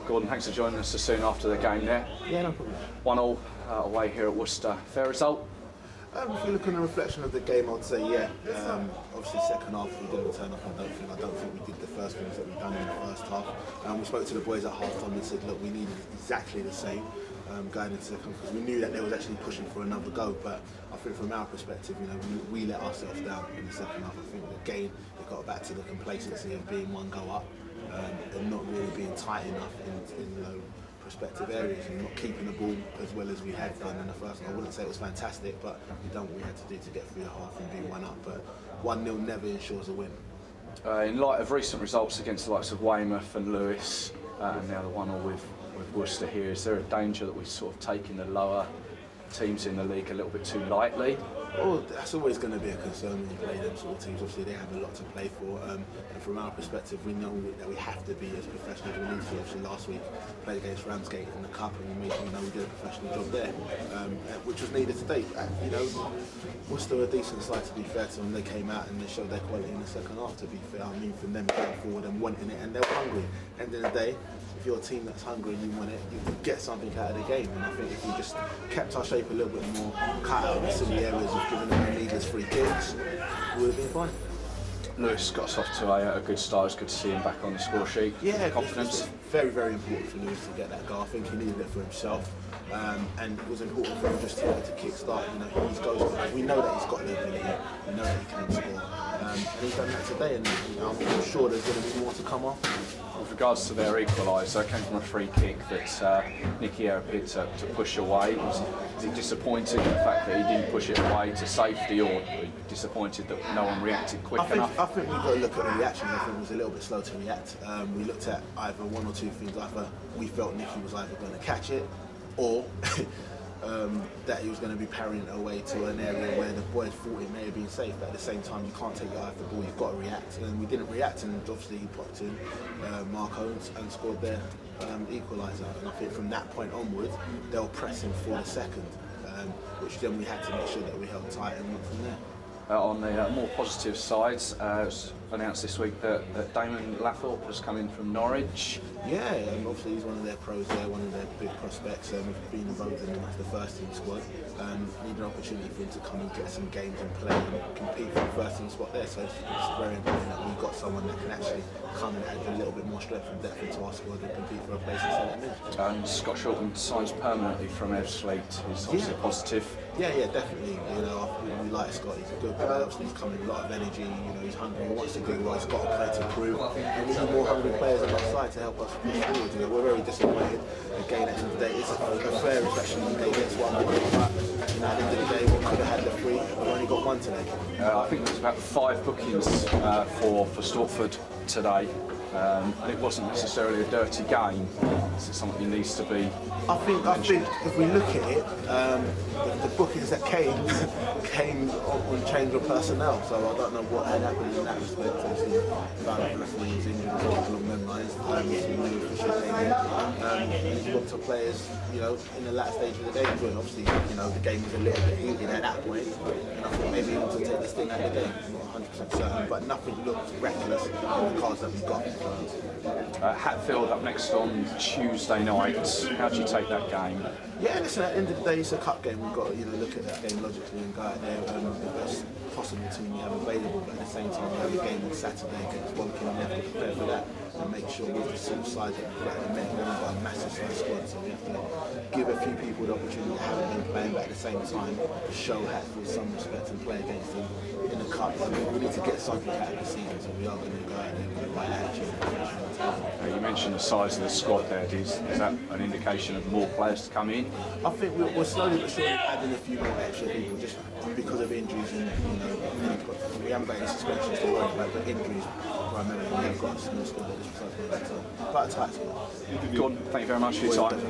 Gordon, thanks for joining us so soon after the game there. Yeah, no problem. 1-1 away here at Worcester. Fair result? If you look on the reflection of the game, I'd say yeah. Obviously, second half we didn't turn up. I don't think we did the first things that we've done in the first half. We spoke to the boys at half time and said, look, we needed exactly the same going into second, because we knew that they was actually pushing for another go. But I think from our perspective, we let ourselves down in the second half. I think again it got back to the complacency of being one go up and not really being tight enough in prospective areas and not keeping the ball as well as we had done in the first. I wouldn't say it was fantastic, but we done what we had to do to get through the half and be one up. But 1-0 never ensures a win. In light of recent results against the likes of Weymouth and Lewis, and now the 1-0 with Worcester here, is there a danger that we're sort of taking the lower teams in the league a little bit too lightly? Oh, that's always going to be a concern when you play them sort of teams. Obviously, they have a lot to play for, and from our perspective, we know that we have to be as professional as we need to. Obviously, last week played against Ramsgate in the cup, and we did a professional job there, which was needed today. Worcester a decent side, to be fair to them. They came out and they showed their quality in the second half. To be fair, I mean, from them going forward and wanting it, and they were hungry. End of the day, if you're a team that's hungry and you want it, you can get something out of the game. And I think if we just kept our shape a little bit more, cut out the silly areas of giving them the needless free kicks, we would have been fine. Lewis got us off to a good start. It's good to see him back on the score sheet. Yeah, confidence. It's very, very important for Lewis to get that goal. I think he needed it for himself, and it was important for him just to kick-start. His goals. We know that he's got the ability. We know that he can score, and he's done that today. And I'm sure there's going to be more to come off. With regards to their equaliser, it came from a free kick that Nicky appeared to push away. Was he disappointed in the fact that he didn't push it away to safety, or disappointed that no one reacted quick enough? I think we've got to look at the reaction. I think it was a little bit slow to react. We looked at either one or two things. Either we felt Nicky was either going to catch it, or that he was going to be parrying it away to an area where the boys thought it may have been safe. But at the same time, you can't take your eye off the ball. You've got to react, and we didn't react. And obviously, he popped in Marco and scored their equaliser. And I think from that point onwards, they were pressing for the second, which then we had to make sure that we held tight and went from there. On the more positive sides, it was announced this week that Damon Lathorpe has come in from Norwich. Yeah, obviously he's one of their pros there, one of their big prospects. We've been involved in the first team squad. Need an opportunity for him to come and get some games and play and compete for the first team spot there. So it's very important that we've got someone that can actually come and add a little bit more strength and depth into our squad and compete for a place in centre mid. And Scott Shorten signs permanently from Ebbsfleet. Is obviously positive. Yeah, definitely. We like Scott. He's a good player. Obviously, he's coming with a lot of energy. He's hungry. He wants to do well. He's got a play to prove. And we need more hungry players on our side to help us push forward. We're very disappointed. Again, at the end of the day, it's a fair reflection. They get 1 more, but at the end of the day, we could have had the 3. We've only got 1 today. I think there's about 5 bookings for Stortford today. And it wasn't necessarily a dirty game. Is it something that needs to be? I think if we look at it, the bookings that came on change of personnel. So I don't know what had happened in that respect. Obviously, found out referee was injured or something along them lines. He's booked up players, in the last stage of the game. But obviously, the game was a little bit heated at that point, and I think maybe he wanted to take this thing out of the game. I'm not 100% certain, but nothing looked reckless in the cards that we got. Hatfield up next on Tuesday night. How do you take that game? Yeah, listen, at the end of the day, it's a cup game. We've got to look at that game logically and go out there the best possible team we have available. But at the same time, we have a game on Saturday against Woking, and we have to prepare for that and make sure with the sort of size that we've got at the minute, we've got a massive size squad, so we have to give a few people the opportunity to have been playing, but at the same time, show Hatfield some respect and play against them in the cup. So we need to get something out of the season, so we are going to go out there with the right attitude. You mentioned the size of the squad there. Is that an indication of more players to come in? I think we're slowly but surely adding a few more extra people just because of injuries and we haven't got any suspensions to worry about, but injuries primarily. We have got a small squad that is quite a tight squad. Gordon, thank you very much for your time.